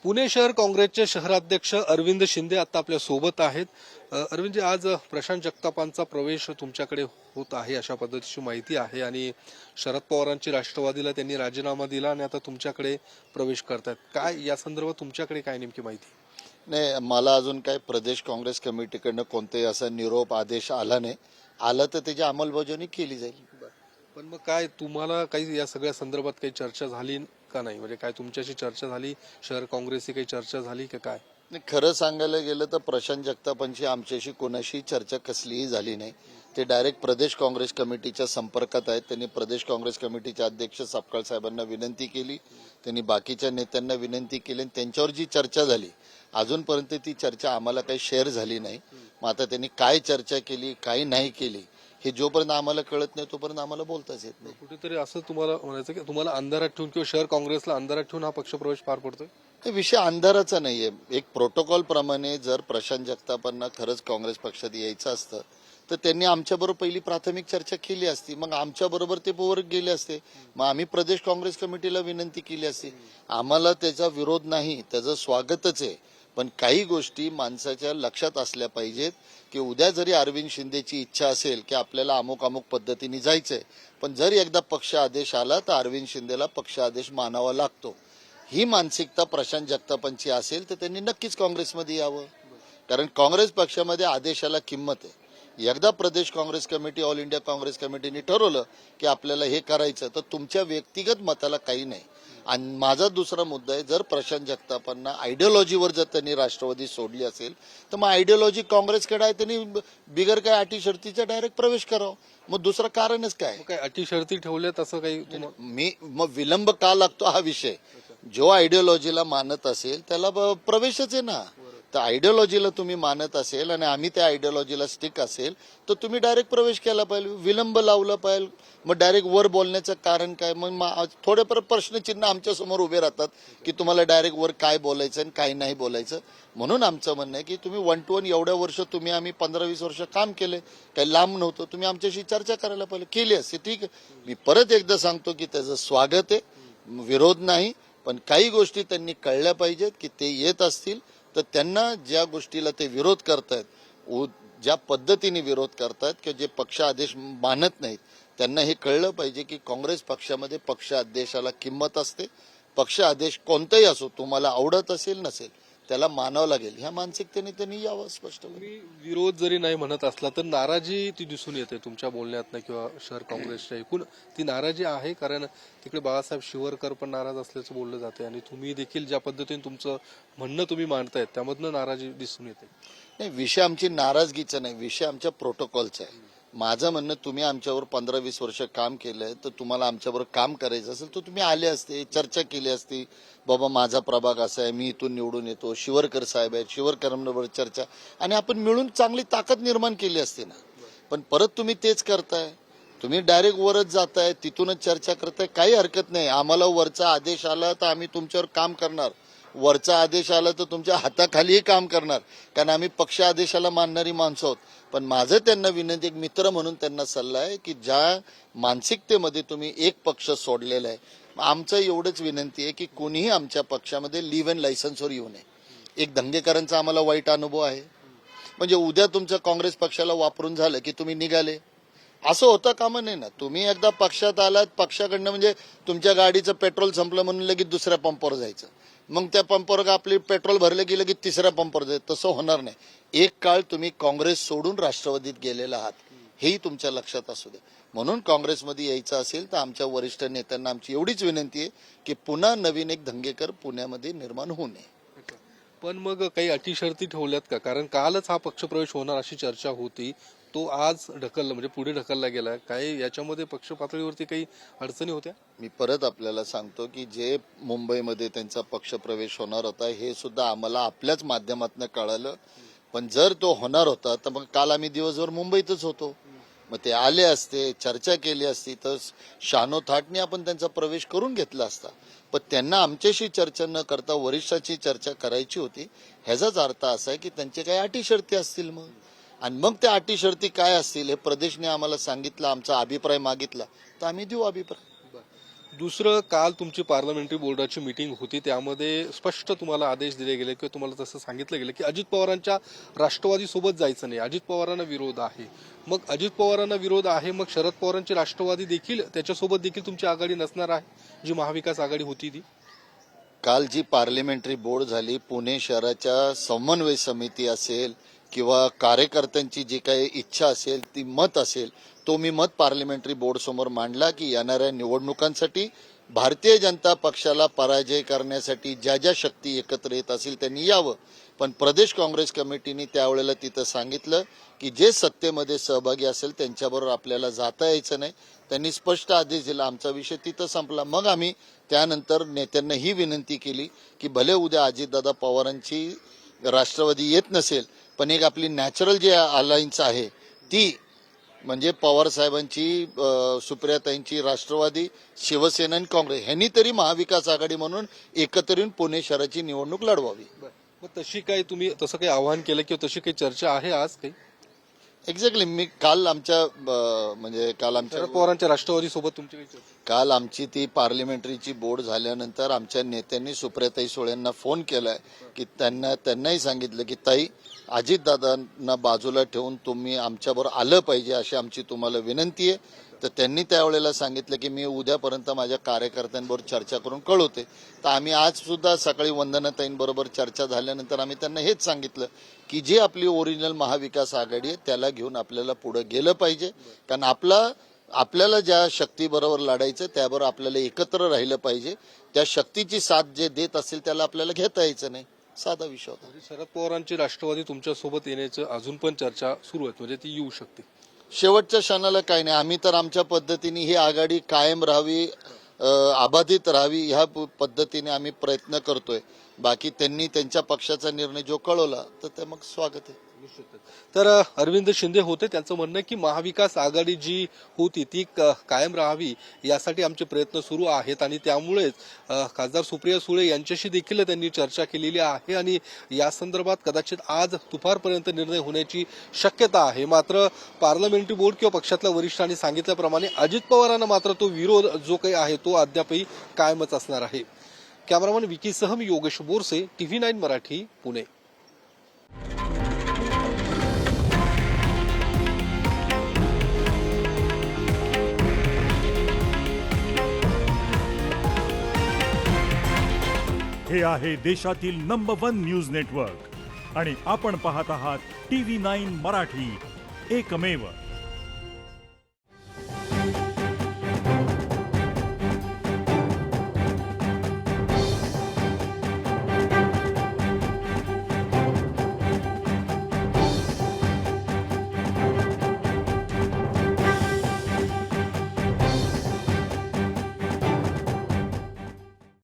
पुणे शहर काँग्रेसचे शहराध्यक्ष अरविंद शिंदे आता आपल्या सोबत आहेत. अरविंदजी, आज प्रशांत जगतापांचा प्रवेश तुमच्याकडे होत आहे अशा पद्धतीची माहिती आहे आणि शरद पवारांची राष्ट्रवादीला त्यांनी राजीनामा दिला आणि आता तुमच्याकडे प्रवेश करतात. काय या संदर्भात तुमच्याकडे काय नेमकी माहिती? नाही, मला अजून काय प्रदेश काँग्रेस कमिटीकडनं कोणताही असा निरोप आदेश आला नाही. आलं तर त्याची अंमलबजावणी केली जाईल. पण मग काय तुम्हाला काही या सगळ्या संदर्भात काही चर्चा झाली का नाही? म्हणजे काय तुमच्याशी चर्चा झाली, शहर काँग्रेसची काही चर्चा झाली का काय? नाही, खरं सांगायला गेलं तर प्रशांत जगतापांची आमच्याशी कोणाशी चर्चा कसलीही झाली नाही. ते डायरेक्ट प्रदेश काँग्रेस कमिटीच्या संपर्कात आहेत. त्यांनी प्रदेश काँग्रेस कमिटीचे अध्यक्ष सपकाळ साहेबांना विनंती केली, त्यांनी बाकीच्या नेत्यांना विनंती केली आणि त्यांच्यावर जी चर्चा झाली अजूनपर्यंत ती चर्चा आम्हाला काही शेअर झाली नाही. मग आता त्यांनी काय चर्चा केली काय नाही केली हे जोपर्यंत आम्हाला कळत नाही तोपर्यंत आम्हाला बोलताच येत नाही. कुठेतरी असं तुम्हाला म्हणायचं की तुम्हाला अंधारात ठेवून किंवा शहर काँग्रेसला अंधारात ठेवून हा पक्षप्रवेश पार पडतोय? हे विषय अंधाराचा नाहीये. एक प्रोटोकॉल प्रमाणे जर प्रशांत जगतापांना खरंच काँग्रेस पक्षात यायचं असतं तर त्यांनी आमच्याबरोबर पहिली प्राथमिक चर्चा केली असती. मग आमच्याबरोबर ते वर गेले असते. मग आम्ही प्रदेश काँग्रेस कमिटीला विनंती केली असती. आम्हाला त्याचा विरोध नाही, त्याचं स्वागतच आहे. पण काही गोष्टी माणसाच्या लक्षात असल्या पाहिजेत की उद्या जरी अरविंद शिंदेची इच्छा असेल की आपल्याला अमुक अमुक पद्धतीने जायचंय, पण जर एकदा पक्ष आदेश आला तर अरविंद शिंदेला पक्ष आदेश मानावा लागतो. ही मानसिकता प्रशांत जगतापांची असेल तर त्यांनी नक्कीच काँग्रेसमध्ये यावं. कारण काँग्रेस पक्षामध्ये आदेशाला किंमत आहे. एकदा Pradesh Congress committee, all India Congress कमिटीने ठरवलं की आपल्याला हे करायचं तर तुमच्या व्यक्तिगत मताला काही नाही. आणि माझा दुसरा मुद्दा आहे, जर प्रशांत जगतापांना आयडियोलॉजीवर जर त्यांनी राष्ट्रवादी सोडली असेल तर मग आयडियोलॉजी काँग्रेसकडे आहे, त्यांनी बिगर काय अटी शर्तीचा डायरेक्ट प्रवेश करावा. मग दुसरं कारणच काय? काय अटी शर्ती ठेवल्यात असं काही मग विलंब का लागतो हा विषय. जो आयडियोलॉजीला मानत असेल त्याला प्रवेशच आहे ना. तर आयडियोलॉजीला तुम्ही मानत असेल आणि आम्ही त्या आयडियोलॉजीला स्टिक असेल तर तुम्ही डायरेक्ट प्रवेश केला पाहिजे. विलंब लावला पाहिजे. मग डायरेक्ट वर बोलण्याचं कारण काय? मग थोडेफार प्रश्नचिन्ह आमच्या समोर उभे राहतात की तुम्हाला डायरेक्ट वर काय बोलायचं आणि काय नाही बोलायचं. म्हणून आमचं म्हणणं आहे की तुम्ही 1 to 1 एवढ्या वर्ष तुम्ही आम्ही 15-20 वर्ष काम केले, काही लांब नव्हतं, तुम्ही आमच्याशी चर्चा करायला पाहिजे. केली असते ठीक आहे. मी परत एकदा सांगतो की त्याचं स्वागत आहे, विरोध नाही. पण काही गोष्टी त्यांनी कळल्या पाहिजेत की ते येत असतील तर त्यांना ज्या गोष्टीला ते विरोध करतायत, ज्या पद्धतीने विरोध करतायत किंवा जे पक्ष आदेश मानत नाहीत, त्यांना हे कळलं पाहिजे की काँग्रेस पक्षामध्ये पक्ष आदेशाला किंमत असते. पक्ष आदेश कोणताही असो, तुम्हाला आवडत असेल नसेल त्याला मानावं लागेल. ह्या मानसिकतेने त्यांनी यावं स्पष्ट. विरोध जरी नाही म्हणत असला तर नाराजी ती दिसून येते तुमच्या बोलण्यात किंवा शहर काँग्रेसच्या एकूण ती नाराजी आहे. कारण तिकडे बाळासाहेब शिवरकर पण नाराज असल्याचं बोललं जाते आणि तुम्ही देखील ज्या पद्धतीने तुमचं म्हणणं तुम्ही मांडतायत त्यामधनं नाराजी दिसून येते. नाही, विषय आमची नाराजगीचा नाही, विषय आमच्या प्रोटोकॉलचा आहे. माझं म्हणणं, तुम्ही आमच्यावर 15-20 वर्ष काम केलंय तर तुम्हाला आमच्याबरोबर काम करायचं असेल तर तुम्ही आले असते, चर्चा केली असती. बाबा माझा प्रभाग असा आहे, मी इथून निवडून येतो, शिवरकर साहेब आहेत, शिवरकरांबरोबर चर्चा आणि आपण मिळून चांगली ताकद निर्माण केली असते ना. पण परत तुम्ही तेच करताय. तुम्ही डायरेक्ट वरच जाताय, तिथूनच चर्चा करताय. काही हरकत नाही. आम्हाला वरचा आदेश आला तर आम्ही तुमच्यावर काम करणार. वरचा आदेश आला तर तुमच्या हाताखालीही काम करणार. कारण आम्ही पक्ष आदेशाला मानणारी माणसं आहोत. पण माझं त्यांना विनंती, एक मित्र म्हणून त्यांना सल्ला आहे की ज्या मानसिकतेमध्ये तुम्ही एक पक्ष सोडलेला आहे, आमचं एवढंच विनंती आहे की कोणीही आमच्या पक्षामध्ये लिव्ह अँड लायसन्सवर येऊ नये. एक दंगेकरांचा आम्हाला वाईट अनुभव आहे. म्हणजे उद्या तुमच्या काँग्रेस पक्षाला वापरून झालं की तुम्ही निघाले, असं होतं कामा नाही ना. तुम्ही एकदा पक्षात आलात, पक्षाकडनं म्हणजे तुमच्या गाडीचं पेट्रोल संपलं म्हणून लगेच दुसऱ्या पंपावर जायचं, मग त्या पंपावर आपली पेट्रोल भरलं गेलं की तिसऱ्या पंपावर जायचं. तसं होणार नाही. एक काळ तुम्ही काँग्रेस सोडून राष्ट्रवादीत गेलेला आहात, हेही तुमच्या लक्षात असू दे. म्हणून काँग्रेसमध्ये यायचं असेल तर आमच्या वरिष्ठ नेत्यांना आमची एवढीच विनंती आहे की पुन्हा नवीन एक दंगेकर पुण्यामध्ये निर्माण होऊ नये. पण मग काही अटी शर्ती ठेवल्यात का? कारण कालच हा पक्षप्रवेश होणार अशी चर्चा होती, तो आज ढकलला म्हणजे पुढे ढकलला गेला. काय याच्यामध्ये पक्ष पातळीवरती काही अडचणी होत्या? मी परत आपल्याला सांगतो की जे मुंबईमध्ये त्यांचा पक्षप्रवेश होणार होता हे सुद्धा आम्हाला आपल्याच माध्यमातून कळालं. पण जर तो होणार होता तर मग काल आम्ही दिवसभर मुंबईतच होतो. मग ते आले असते, चर्चा केली असती तर शानोथाटने आपण त्यांचा प्रवेश करून घेतला असता. पण त्यांना आमच्याशी चर्चा न करता वरिष्ठाची चर्चा करायची होती. ह्याचाच अर्थ असा आहे की त्यांचे काही अटी शर्ती असतील. आणि मग त्या अटी शर्ती काय असतील हे प्रदेशने आम्हाला सांगितलं, आमचा अभिप्राय मागितला तर आम्ही देऊ अभिप्राय. दुसरं, काल तुमची पार्लमेंटरी बोर्डाची मीटिंग होती, त्यामध्ये स्पष्ट तुम्हाला आदेश दिले गेले किंवा तुम्हाला तसं सांगितलं गेलं की अजित पवारांच्या राष्ट्रवादी सोबत जायचं नाही, अजित पवारांना विरोध आहे. मग अजित पवारांना विरोध आहे, मग शरद पवारांची राष्ट्रवादी देखील त्याच्यासोबत देखील तुमची आघाडी नसणार आहे, जी महाविकास आघाडी होती ती. काल जी पार्लमेंटरी बोर्ड झाली, पुणे शहराच्या समन्वय समिती असेल किंवा कार्यकर्त्यांची जी काही इच्छा असेल, ती मत असेल, तो मी मत पार्लमेंटरी बोर्ड समोर मांडला की येणाऱ्या निवडणुकांसाठी भारतीय जनता पक्षाला पराजय करण्यासाठी ज्या ज्या शक्ती एकत्र येत असतील त्यांनी यावं. पण प्रदेश काँग्रेस कमिटीने त्यावेळेला तिथं सांगितलं की जे सत्तेमध्ये सहभागी असेल त्यांच्याबरोबर आपल्याला जाता यायचं नाही. त्यांनी स्पष्ट आदेश दिला. आमचा विषय तिथं संपला. मग आम्ही त्यानंतर नेत्यांना ही विनंती केली की भले उद्या अजितदादा पवारांची राष्ट्रवादी येत नसेल, पण एक आपली नॅचरल जे अलायन्स आहे ती म्हणजे पवार साहेबांची, सुप्रियाताईंची राष्ट्रवादी, शिवसेना आणि काँग्रेस ह्यांनी तरी महाविकास आघाडी म्हणून एकत्र येऊन पुणे शहराची निवडणूक लढवावी. मग तशी काही तुम्ही तसं काही आवाहन केलं किंवा तशी काही चर्चा आहे आज काही? एक्झॅक्टली. मी काल आमच्या शरद पवारांच्या राष्ट्रवादी सोबत तुमची काही चर्चा? काल आमची ती पार्लमेंटरीची बोर्ड झाल्यानंतर आमच्या नेत्यांनी सुप्रियाताई सुळेंना फोन केलाय की त्यांनाही सांगितलं की ताई, अजितदादांना बाजूला ठेवून तुम्ही आमच्याबरोबर आलं पाहिजे अशी आमची तुम्हाला विनंती आहे. तर त्यांनी त्यावेळेला सांगितलं की मी उद्यापर्यंत माझ्या कार्यकर्त्यांबरोबर चर्चा करून कळवते. तर आम्ही आज सुद्धा सकाळी वंदनाताईंबरोबर चर्चा झाल्यानंतर आम्ही त्यांना हेच सांगितलं की जी आपली ओरिजिनल महाविकास आघाडी आहे त्याला घेऊन आपल्याला पुढे गेलं पाहिजे. कारण आपल्याला ज्या शक्तीबरोबर लढायचं त्याबरोबर आपल्याला एकत्र राहिलं पाहिजे. त्या शक्तीची साथ जे देत असेल त्याला आपल्याला घेता यायचं नाही. साधा विषय होता. शरद पवारांची राष्ट्रवादी तुमच्या सोबत येण्याचं अजून पण चर्चा सुरू आहे, म्हणजे ती येऊ शकते. शेवटच्या क्षणाला काही नाही. आम्ही तर आमच्या पद्धतीने ही आघाडी कायम राहावी, अबाधित राहावी ह्या पद्धतीने आम्ही प्रयत्न करतोय. बाकी त्यांनी त्यांच्या पक्षाचा निर्णय जो कळवला तर ते मग स्वागत आहे. तर अरविंद शिंदे होते, त्यांचं म्हणणं आहे की महाविकास आघाडी जी होती ती कायम राहावी यासाठी आमचे प्रयत्न सुरू आहेत आणि त्यामुळेच खासदार सुप्रिया सुळे यांच्याशी देखील त्यांनी चर्चा केलेली आहे आणि या संदर्भात कदाचित आज दुपारपर्यंत निर्णय होण्याची शक्यता आहे. मात्र पार्लमेंटरी बोर्ड किंवा पक्षातल्या वरिष्ठांनी सांगितल्याप्रमाणे अजित पवारांना मात्र तो विरोध जो काही आहे तो अद्यापही कायमच असणार आहे. कॅमेरामन विकीसह मी योगेश बोरसे, TV9 मराठी, पुणे. हे आहे देशातील नंबर 1 न्यूज नेटवर्क आणि आपण पाहत आहात TV9 मराठी, एकमेव.